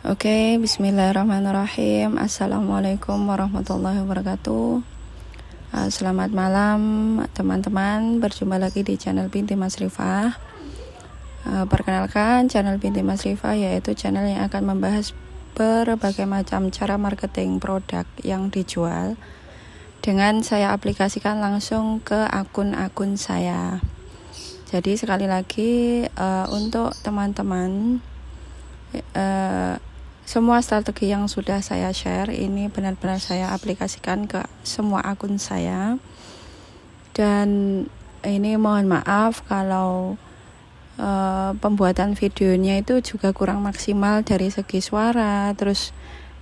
Oke, bismillahirrahmanirrahim. Assalamualaikum warahmatullahi wabarakatuh. Selamat malam teman-teman, berjumpa lagi di channel Binti Mas Rifah. Perkenalkan, channel Binti Mas Rifah yaitu channel yang akan membahas berbagai macam cara marketing produk yang dijual dengan saya aplikasikan langsung ke akun-akun saya. Jadi sekali lagi untuk teman-teman, semua strategi yang sudah saya share ini benar-benar saya aplikasikan ke semua akun saya. Dan ini mohon maaf kalau pembuatan videonya itu juga kurang maksimal dari segi suara. Terus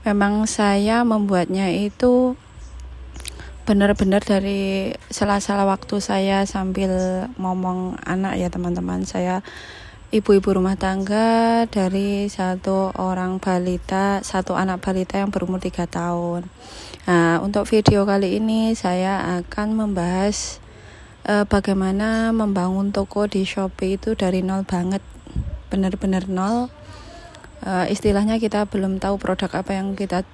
memang saya membuatnya itu benar-benar dari sela-sela waktu saya sambil ngomong anak ya teman-teman. Saya ibu-ibu rumah tangga dari satu anak balita yang berumur 3 tahun. Nah, untuk video kali ini saya akan membahas bagaimana membangun toko di Shopee itu dari nol banget, benar-benar nol. Istilahnya kita belum tahu produk apa yang kita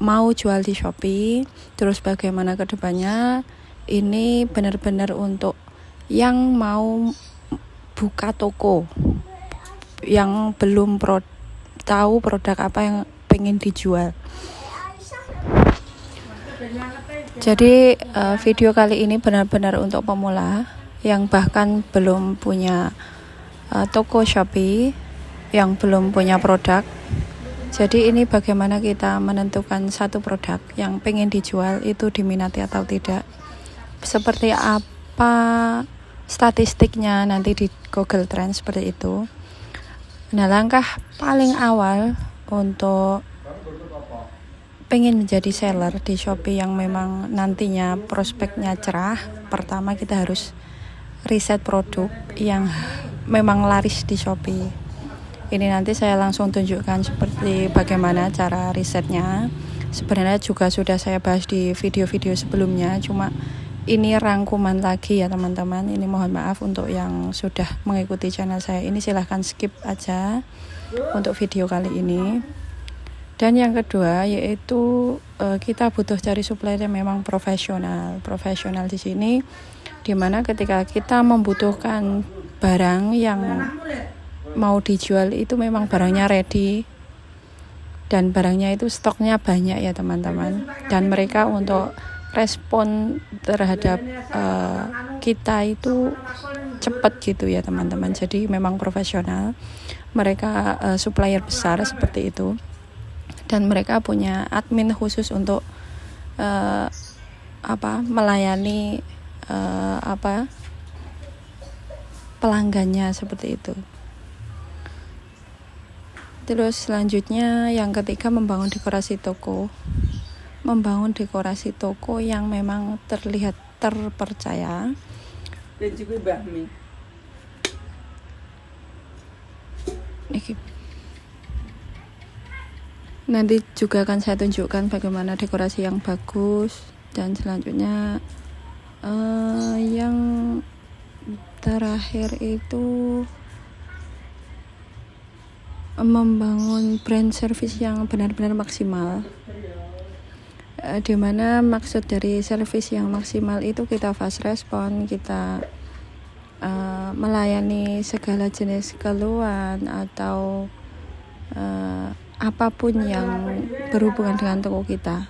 mau jual di Shopee. Terus bagaimana kedepannya, ini benar-benar untuk yang mau buka toko, yang belum tahu produk apa yang pengen dijual. Jadi video kali ini benar-benar untuk pemula yang bahkan belum punya toko Shopee, yang belum punya produk. Jadi ini bagaimana kita menentukan satu produk yang pengen dijual itu diminati atau tidak, seperti apa statistiknya nanti di Google Trends seperti itu. Nah, langkah paling awal untuk pengen menjadi seller di Shopee yang memang nantinya prospeknya cerah, pertama kita harus riset produk yang memang laris di Shopee. Ini nanti saya langsung tunjukkan seperti bagaimana cara risetnya. Sebenarnya juga sudah saya bahas di video-video sebelumnya, cuma ini rangkuman lagi ya teman-teman. Ini mohon maaf untuk yang sudah mengikuti channel saya ini, silahkan skip aja untuk video kali ini. Dan yang kedua yaitu kita butuh cari supplier yang memang profesional di sini, dimana ketika kita membutuhkan barang yang mau dijual itu memang barangnya ready dan barangnya itu stoknya banyak ya teman-teman, dan mereka untuk respon terhadap kita itu cepat gitu ya teman-teman. Jadi memang profesional, mereka supplier besar seperti itu, dan mereka punya admin khusus untuk melayani pelanggannya seperti itu. Terus selanjutnya yang ketiga, membangun dekorasi toko yang memang terlihat terpercaya. Dan juga bahmi. Nanti juga akan saya tunjukkan bagaimana dekorasi yang bagus. Dan selanjutnya yang terakhir itu membangun brand service yang benar-benar maksimal. Dimana maksud dari service yang maksimal itu kita fast respon, kita melayani segala jenis keluhan atau apapun yang berhubungan dengan toko kita.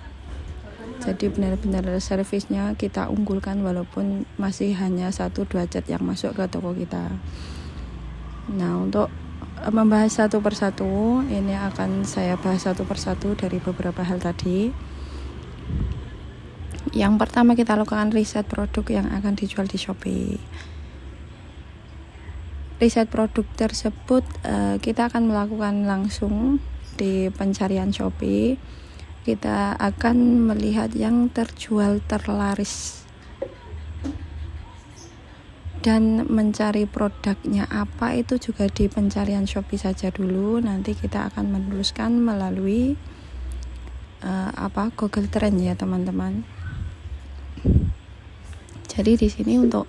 Jadi benar-benar servisnya kita unggulkan walaupun masih hanya 1-2 chat yang masuk ke toko kita. Nah, untuk membahas satu persatu, ini akan saya bahas satu persatu dari beberapa hal tadi. Yang pertama, kita lakukan riset produk yang akan dijual di Shopee. Riset produk tersebut kita akan melakukan langsung di pencarian Shopee. Kita akan melihat yang terjual terlaris dan mencari produknya apa itu juga di pencarian Shopee saja dulu. Nanti kita akan menuliskan melalui Google Trend ya teman-teman. Jadi di sini untuk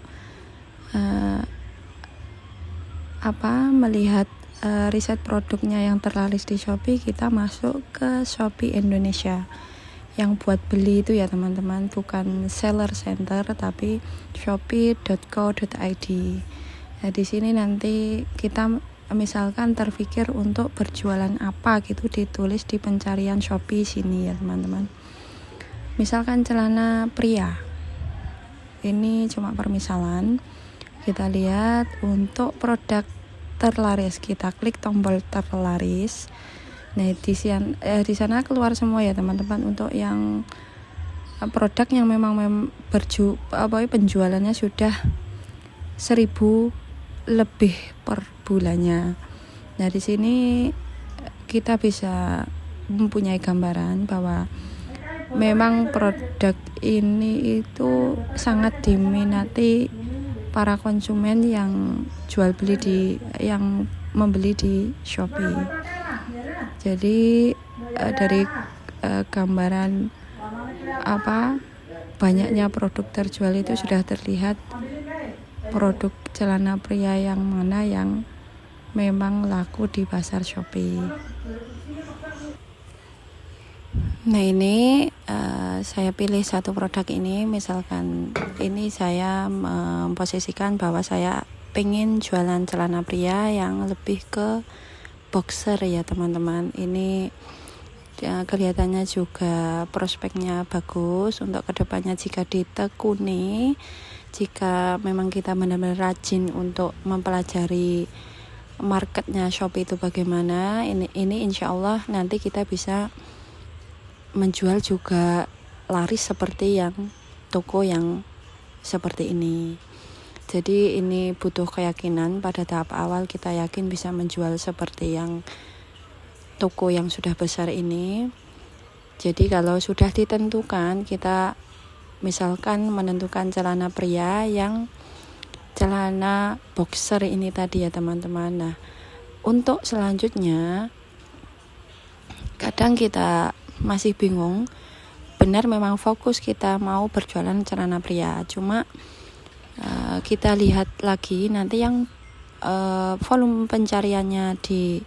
melihat riset produknya yang terlaris di Shopee, kita masuk ke Shopee Indonesia. Yang buat beli itu ya teman-teman, bukan seller center tapi shopee.co.id. Nah, di sini nanti kita misalkan terpikir untuk berjualan apa gitu, ditulis di pencarian Shopee sini ya teman-teman. Misalkan celana pria. Ini cuma permisalan. Kita lihat untuk produk terlaris, kita klik tombol terlaris. Nah, di sana keluar semua ya teman-teman, untuk yang produk yang memang penjualannya sudah 1.000 lebih per bulannya. Nah, di sini kita bisa mempunyai gambaran bahwa memang produk ini itu sangat diminati para konsumen yang yang membeli di Shopee. Jadi dari gambaran banyaknya produk terjual itu sudah terlihat produk celana pria yang mana yang memang laku di pasar Shopee. Nah, ini saya pilih satu produk ini. Misalkan ini saya memposisikan bahwa saya pengen jualan celana pria yang lebih ke boxer ya teman-teman. Ini kelihatannya juga prospeknya bagus untuk kedepannya jika ditekuni, jika memang kita benar-benar rajin untuk mempelajari marketnya Shopee itu bagaimana. Ini insya Allah nanti kita bisa menjual juga laris seperti yang toko yang seperti ini. Jadi ini butuh keyakinan. Pada tahap awal kita yakin bisa menjual seperti yang toko yang sudah besar ini. Jadi kalau sudah ditentukan, kita misalkan menentukan celana pria yang celana boxer ini tadi ya teman-teman. Nah, untuk selanjutnya kadang kita masih bingung, benar memang fokus kita mau berjualan celana pria, cuma kita lihat lagi nanti yang volume pencariannya di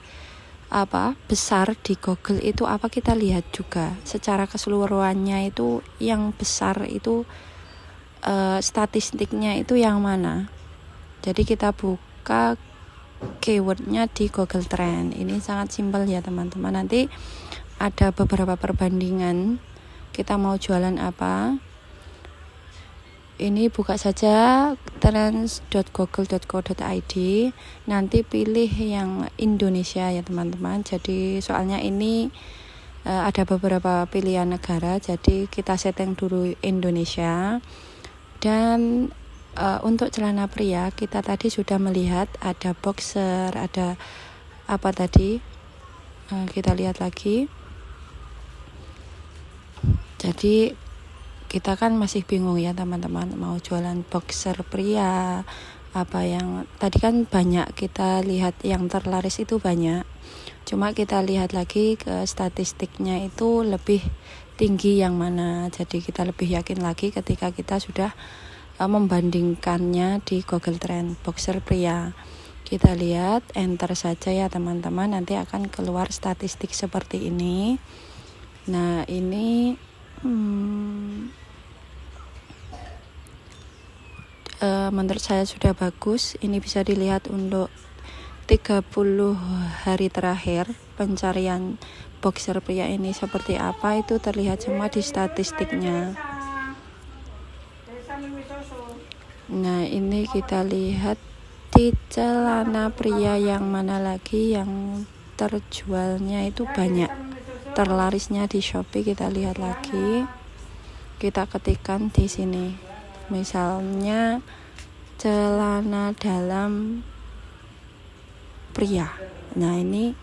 besar di Google itu apa, kita lihat juga secara keseluruhannya itu yang besar itu statistiknya itu yang mana. Jadi kita buka keywordnya di Google Trend. Ini sangat simpel ya teman-teman. Nanti ada beberapa perbandingan kita mau jualan apa. Ini buka saja trends.google.co.id, nanti pilih yang Indonesia ya teman-teman. Jadi soalnya ini ada beberapa pilihan negara, jadi kita setting dulu Indonesia. Dan untuk celana pria kita tadi sudah melihat ada boxer, ada apa tadi, kita lihat lagi. Jadi kita kan masih bingung ya teman-teman, mau jualan boxer pria apa yang tadi kan banyak kita lihat yang terlaris itu banyak, cuma kita lihat lagi ke statistiknya itu lebih tinggi yang mana. Jadi kita lebih yakin lagi ketika kita sudah membandingkannya di Google Trend boxer pria. Kita lihat, enter saja ya teman-teman, nanti akan keluar statistik seperti ini. Nah, ini menurut saya sudah bagus. Ini bisa dilihat untuk 30 hari terakhir pencarian boxer pria ini seperti apa, itu terlihat semua di statistiknya. Nah, ini kita lihat di celana pria yang mana lagi yang terjualnya itu banyak, terlarisnya di Shopee. Kita lihat lagi, kita ketikkan di sini misalnya celana dalam pria. Nah, ini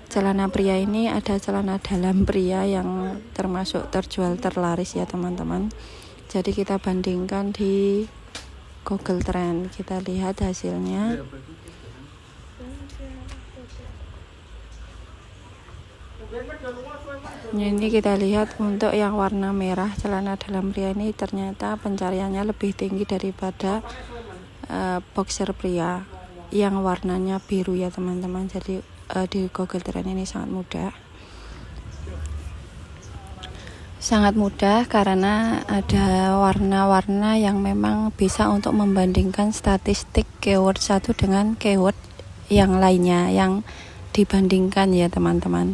celana pria ini ada celana dalam pria yang termasuk terjual terlaris ya teman-teman. Jadi kita bandingkan di Google Trend, kita lihat hasilnya. Ini kita lihat untuk yang warna merah celana dalam pria ini ternyata pencariannya lebih tinggi daripada boxer pria. yang warnanya biru ya teman-teman. Jadi di Google Trend ini sangat mudah karena ada warna-warna yang memang bisa untuk membandingkan statistik keyword satu dengan keyword yang lainnya yang dibandingkan ya teman-teman.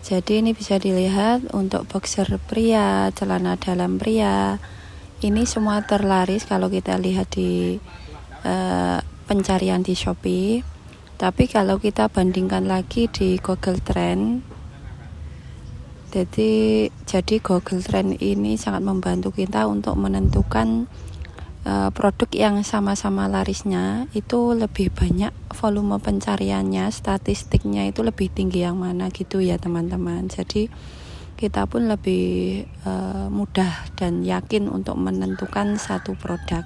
Jadi ini bisa dilihat untuk boxer pria, celana dalam pria, ini semua terlaris kalau kita lihat di pencarian di Shopee. Tapi kalau kita bandingkan lagi di Google Trend, jadi Google Trend ini sangat membantu kita untuk menentukan produk yang sama-sama larisnya itu lebih banyak volume pencariannya, statistiknya itu lebih tinggi yang mana gitu ya teman-teman. Jadi kita pun lebih mudah dan yakin untuk menentukan satu produk.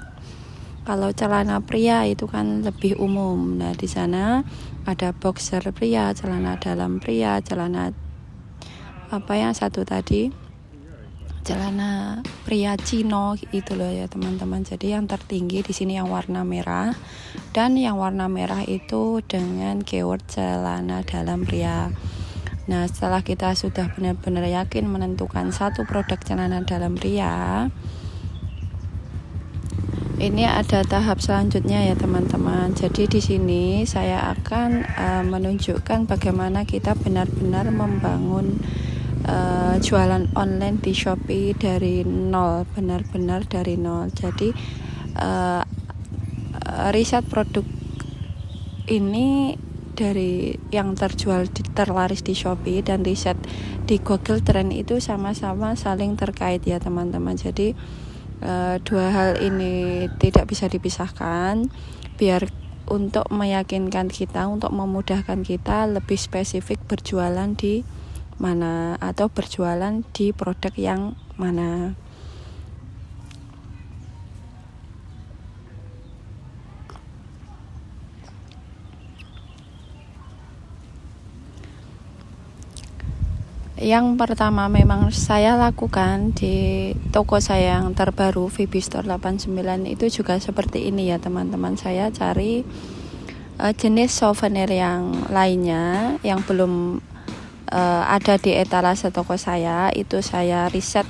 Kalau celana pria itu kan lebih umum. Nah, di sana ada boxer pria, celana dalam pria, celana celana pria Cino itu loh ya teman-teman. Jadi yang tertinggi di sini yang warna merah, dan yang warna merah itu dengan keyword celana dalam pria. Nah, setelah kita sudah benar-benar yakin menentukan satu produk celana dalam pria, ini ada tahap selanjutnya ya teman-teman. Jadi di sini saya akan menunjukkan bagaimana kita benar-benar membangun jualan online di Shopee dari nol, benar-benar dari nol. Jadi riset produk ini dari yang terlaris di Shopee dan riset di Google Trend itu sama-sama saling terkait ya teman-teman. Jadi dua hal ini tidak bisa dipisahkan biar untuk meyakinkan kita, untuk memudahkan kita lebih spesifik berjualan di mana atau berjualan di produk yang mana. Yang pertama memang saya lakukan di toko saya yang terbaru VB Store 89 itu juga seperti ini ya teman-teman. Saya cari jenis souvenir yang lainnya yang belum ada di etalase toko saya. Itu saya riset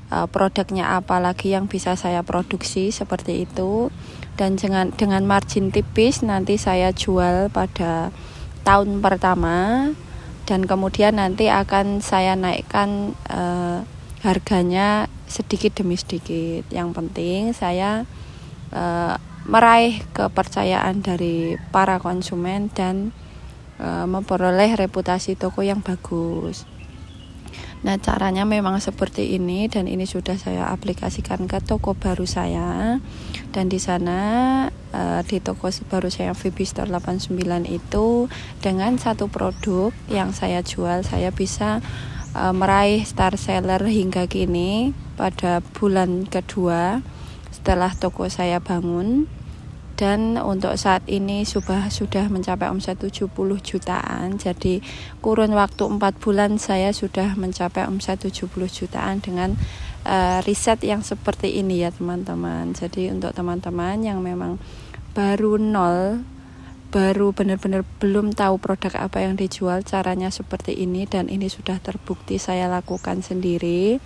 produknya apa lagi yang bisa saya produksi seperti itu, dan dengan margin tipis nanti saya jual pada tahun pertama, dan kemudian nanti akan saya naikkan harganya sedikit demi sedikit. Yang penting saya meraih kepercayaan dari para konsumen dan memperoleh reputasi toko yang bagus. Nah, caranya memang seperti ini, dan ini sudah saya aplikasikan ke toko baru saya. Dan di sana di toko baru saya VB Store 89 itu, dengan satu produk yang saya jual, saya bisa meraih star seller hingga kini pada bulan kedua setelah toko saya bangun. Dan untuk saat ini sudah mencapai omset 70 jutaan. Jadi kurun waktu 4 bulan saya sudah mencapai omset 70 jutaan dengan riset yang seperti ini ya teman-teman. Jadi untuk teman-teman yang memang baru nol, baru benar-benar belum tahu produk apa yang dijual, caranya seperti ini, dan ini sudah terbukti saya lakukan sendiri.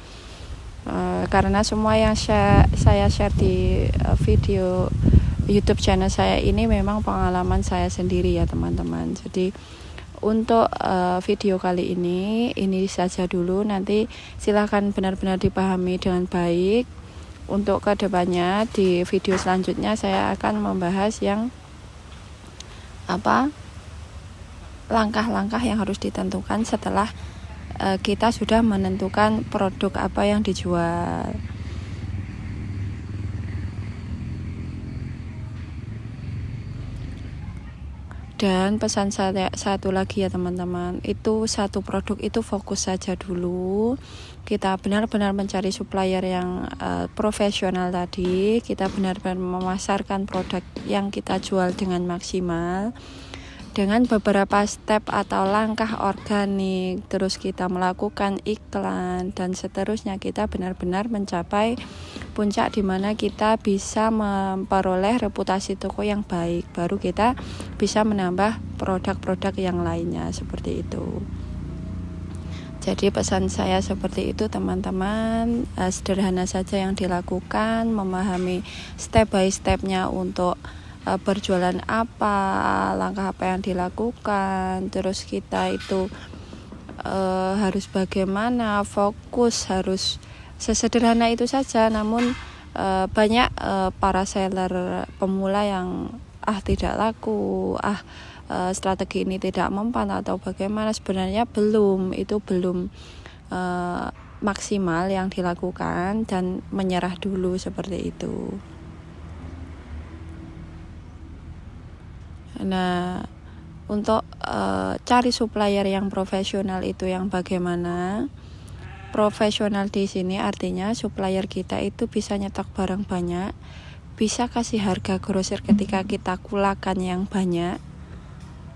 Karena semua yang saya share di video YouTube channel saya ini memang pengalaman saya sendiri ya teman-teman. Jadi untuk video kali ini saja dulu. Nanti silahkan benar-benar dipahami dengan baik. Untuk kedepannya di video selanjutnya saya akan membahas yang langkah-langkah yang harus ditentukan setelah kita sudah menentukan produk apa yang dijual. Dan pesan saya satu lagi ya teman-teman, itu satu produk itu fokus saja dulu. Kita benar-benar mencari supplier yang profesional tadi. Kita benar-benar memasarkan produk yang kita jual dengan maksimal. dengan beberapa step atau langkah organik, terus kita melakukan iklan dan seterusnya, kita benar-benar mencapai puncak di mana kita bisa memperoleh reputasi toko yang baik, baru kita bisa menambah produk-produk yang lainnya seperti itu. Jadi pesan saya seperti itu teman-teman, sederhana saja yang dilakukan, memahami step by stepnya untuk berjualan apa, langkah apa yang dilakukan, terus kita itu harus bagaimana, fokus, harus sesederhana itu saja. Namun banyak para seller pemula yang tidak laku, strategi ini tidak mempan atau bagaimana. Sebenarnya belum maksimal yang dilakukan dan menyerah dulu seperti itu. Nah, untuk cari supplier yang profesional itu yang bagaimana? Profesional di sini artinya supplier kita itu bisa nyetok barang banyak, bisa kasih harga grosir ketika kita kulakan yang banyak,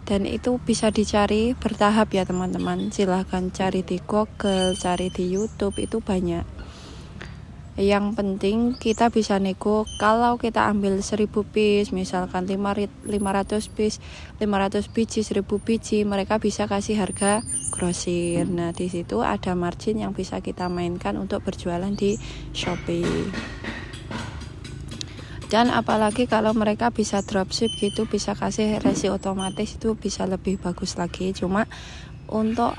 dan itu bisa dicari bertahap ya teman-teman. Silahkan cari di Google, cari di YouTube, itu banyak. Yang penting kita bisa nego. Kalau kita ambil 1000 piece, misalkan 500 piece, 500 biji, 1000 biji, mereka bisa kasih harga grosir. Nah, di situ ada margin yang bisa kita mainkan untuk berjualan di Shopee. Dan apalagi kalau mereka bisa dropship gitu, bisa kasih resi otomatis, itu bisa lebih bagus lagi. Cuma untuk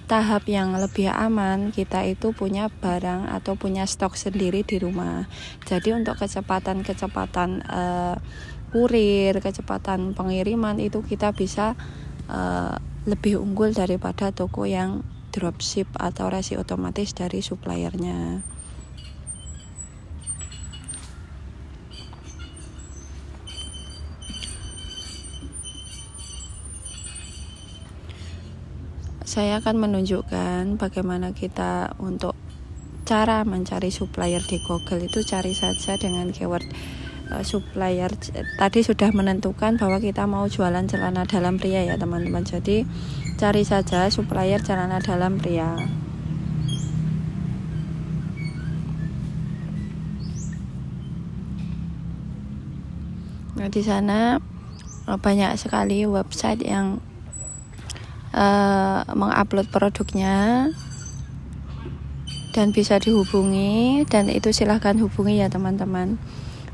tahap yang lebih aman, kita itu punya barang atau punya stok sendiri di rumah. Jadi untuk kecepatan kurir, kecepatan pengiriman itu kita bisa lebih unggul daripada toko yang dropship atau resi otomatis dari suppliernya. Saya akan menunjukkan bagaimana kita untuk cara mencari supplier di Google. Itu cari saja dengan keyword supplier. Tadi sudah menentukan bahwa kita mau jualan celana dalam pria ya teman-teman. Jadi cari saja supplier celana dalam pria. Nah, di sana banyak sekali website yang mengupload produknya dan bisa dihubungi, dan itu silahkan hubungi ya teman-teman.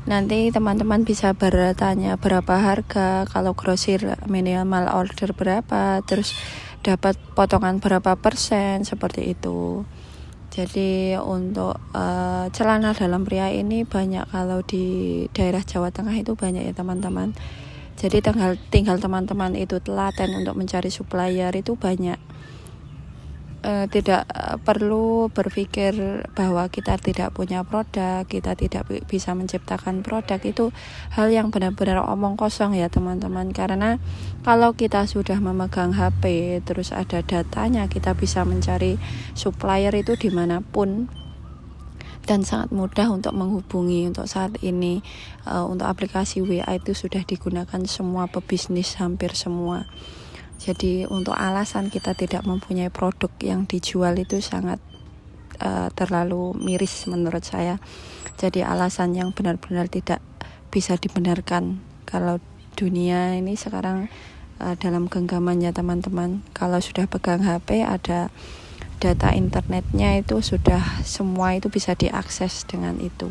Nanti teman-teman bisa bertanya berapa harga, kalau grosir minimal order berapa, terus dapat potongan berapa persen, seperti itu. Jadi untuk celana dalam pria ini banyak, kalau di daerah Jawa Tengah itu banyak ya teman-teman. Jadi tinggal teman-teman itu telaten untuk mencari supplier, itu banyak. Tidak perlu berpikir bahwa kita tidak punya produk, kita tidak bisa menciptakan produk. Itu hal yang benar-benar omong kosong ya teman-teman. Karena kalau kita sudah memegang HP, terus ada datanya, kita bisa mencari supplier itu dimanapun, dan sangat mudah untuk menghubungi. Untuk saat ini untuk aplikasi WA itu sudah digunakan semua pebisnis, hampir semua. Jadi untuk alasan kita tidak mempunyai produk yang dijual itu sangat terlalu miris menurut saya. Jadi alasan yang benar-benar tidak bisa dibenarkan. Kalau dunia ini sekarang dalam genggamannya teman-teman. Kalau sudah pegang HP, ada data internetnya, itu sudah semua itu bisa diakses dengan itu.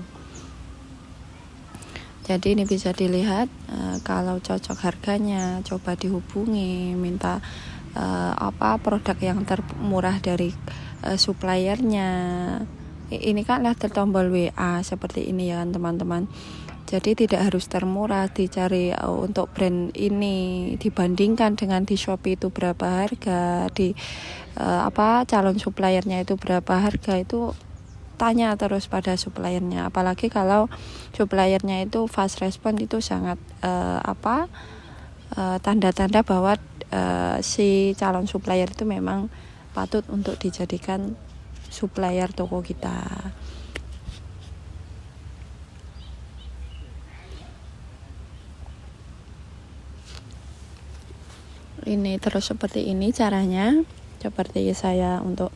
Jadi ini bisa dilihat, kalau cocok harganya coba dihubungi, minta produk yang termurah dari suppliernya. Ini kan lihat tombol WA seperti ini ya kan teman-teman. Jadi tidak harus termurah, dicari untuk brand ini dibandingkan dengan di Shopee itu berapa harga, di calon suppliernya itu berapa harga, itu tanya terus pada suppliernya. Apalagi kalau suppliernya itu fast respon, itu sangat tanda-tanda bahwa si calon supplier itu memang patut untuk dijadikan supplier toko kita. Ini terus seperti ini caranya, seperti saya untuk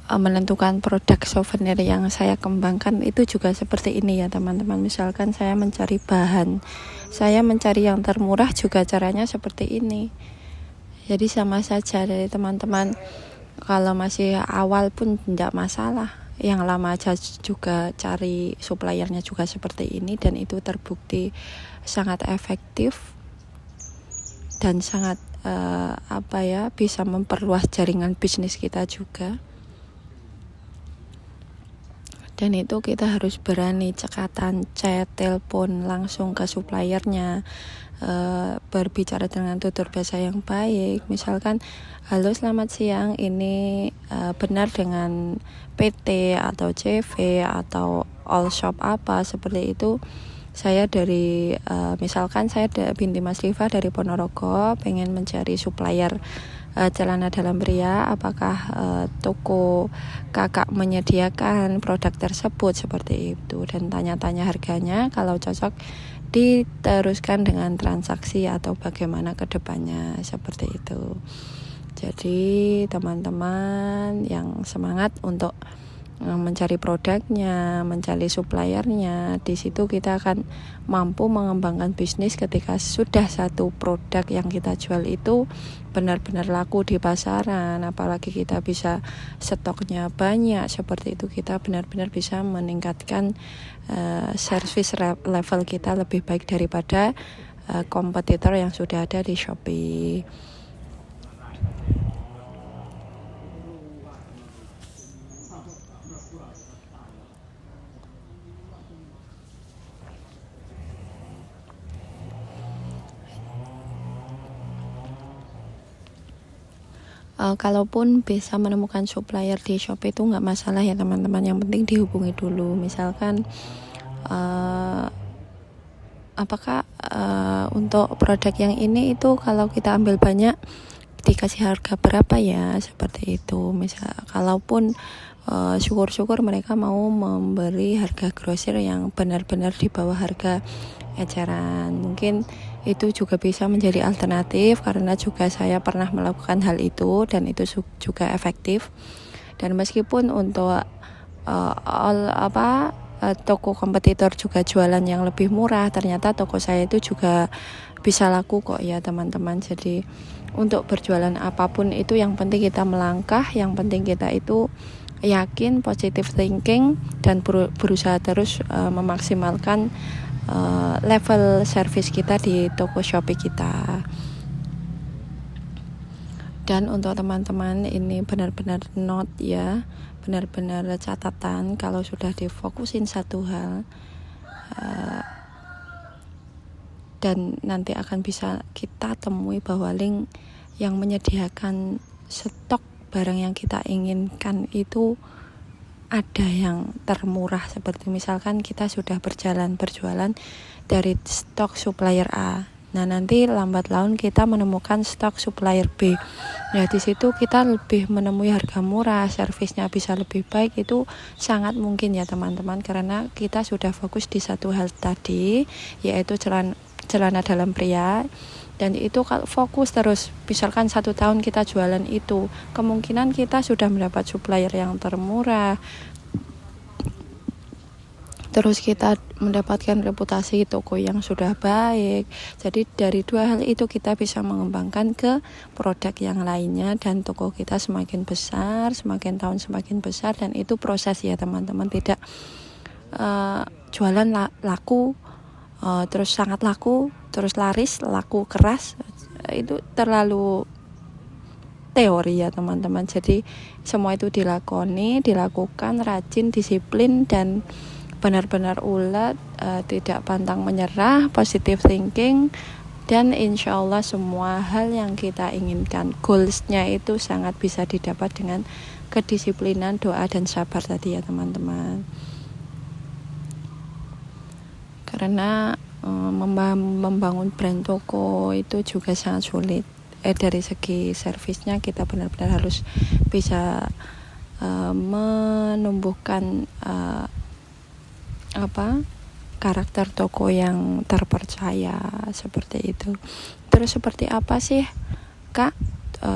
menentukan produk souvenir yang saya kembangkan itu juga seperti ini ya teman-teman. Misalkan saya mencari bahan, saya mencari yang termurah juga caranya seperti ini. Jadi sama saja dari teman-teman, kalau masih awal pun tidak masalah, yang lama aja juga cari suppliernya juga seperti ini, dan itu terbukti sangat efektif dan sangat bisa memperluas jaringan bisnis kita juga. Dan itu kita harus berani cekatan, chat, telepon langsung ke suppliernya, berbicara dengan tutur bahasa yang baik. Misalkan, halo selamat siang, ini benar dengan PT atau CV atau all shop apa seperti itu. Saya dari misalkan saya binti Mas Riva dari Ponorogo, pengen mencari supplier celana dalam pria, apakah toko kakak menyediakan produk tersebut, seperti itu, dan tanya-tanya harganya. Kalau cocok diteruskan dengan transaksi atau bagaimana ke depannya, seperti itu. Jadi teman-teman yang semangat untuk mencari produknya, mencari suppliernya, di situ kita akan mampu mengembangkan bisnis ketika sudah satu produk yang kita jual itu benar-benar laku di pasaran. Apalagi kita bisa stoknya banyak, seperti itu kita benar-benar bisa meningkatkan service level kita lebih baik daripada kompetitor yang sudah ada di Shopee. Kalaupun bisa menemukan supplier di Shopee itu nggak masalah ya teman-teman, yang penting dihubungi dulu. Misalkan apakah untuk produk yang ini itu kalau kita ambil banyak dikasih harga berapa ya, seperti itu. Misal kalaupun syukur-syukur mereka mau memberi harga grosir yang benar-benar di bawah harga eceran, mungkin itu juga bisa menjadi alternatif, karena juga saya pernah melakukan hal itu dan itu juga efektif. Dan meskipun untuk toko kompetitor juga jualan yang lebih murah, ternyata toko saya itu juga bisa laku kok ya teman-teman. Jadi untuk berjualan apapun itu yang penting kita melangkah, yang penting kita itu yakin, positive thinking, dan berusaha terus memaksimalkan level service kita di toko Shopee kita. Dan untuk teman-teman ini benar-benar note ya, benar-benar catatan. Kalau sudah difokusin satu hal dan nanti akan bisa kita temui bahwa link yang menyediakan stok barang yang kita inginkan itu ada yang termurah. Seperti misalkan kita sudah berjualan dari stok supplier A, nah nanti lambat laun kita menemukan stok supplier B. Nah di situ kita lebih menemui harga murah, servisnya bisa lebih baik. Itu sangat mungkin ya teman-teman, karena kita sudah fokus di satu hal tadi, yaitu celana dalam pria. Dan itu kalau fokus terus, misalkan 1 tahun kita jualan itu, kemungkinan kita sudah mendapat supplier yang termurah, terus kita mendapatkan reputasi toko yang sudah baik. Jadi dari 2 hal itu kita bisa mengembangkan ke produk yang lainnya, dan toko kita semakin besar, semakin tahun semakin besar. Dan itu proses ya teman-teman, tidak jualan laku terus sangat laku, terus laris, laku keras, itu terlalu teori ya teman-teman. Jadi semua itu dilakukan rajin, disiplin, dan benar-benar ulet, tidak pantang menyerah, positive thinking, dan insya Allah semua hal yang kita inginkan, goalsnya itu sangat bisa didapat dengan kedisiplinan, doa, dan sabar tadi ya teman-teman. Karena membangun brand toko itu juga sangat sulit. Dari segi servisnya kita benar-benar harus bisa menumbuhkan karakter toko yang terpercaya seperti itu. Terus seperti apa sih Kak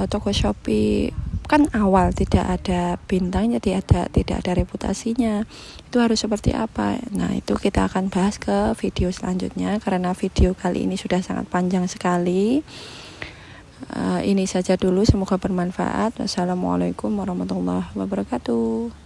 toko Shopee? Kan awal tidak ada bintang, jadi tidak ada reputasinya. Itu harus seperti apa? Nah, itu kita akan bahas ke video selanjutnya karena video kali ini sudah sangat panjang sekali. Ini saja dulu, semoga bermanfaat. Wassalamualaikum warahmatullahi wabarakatuh.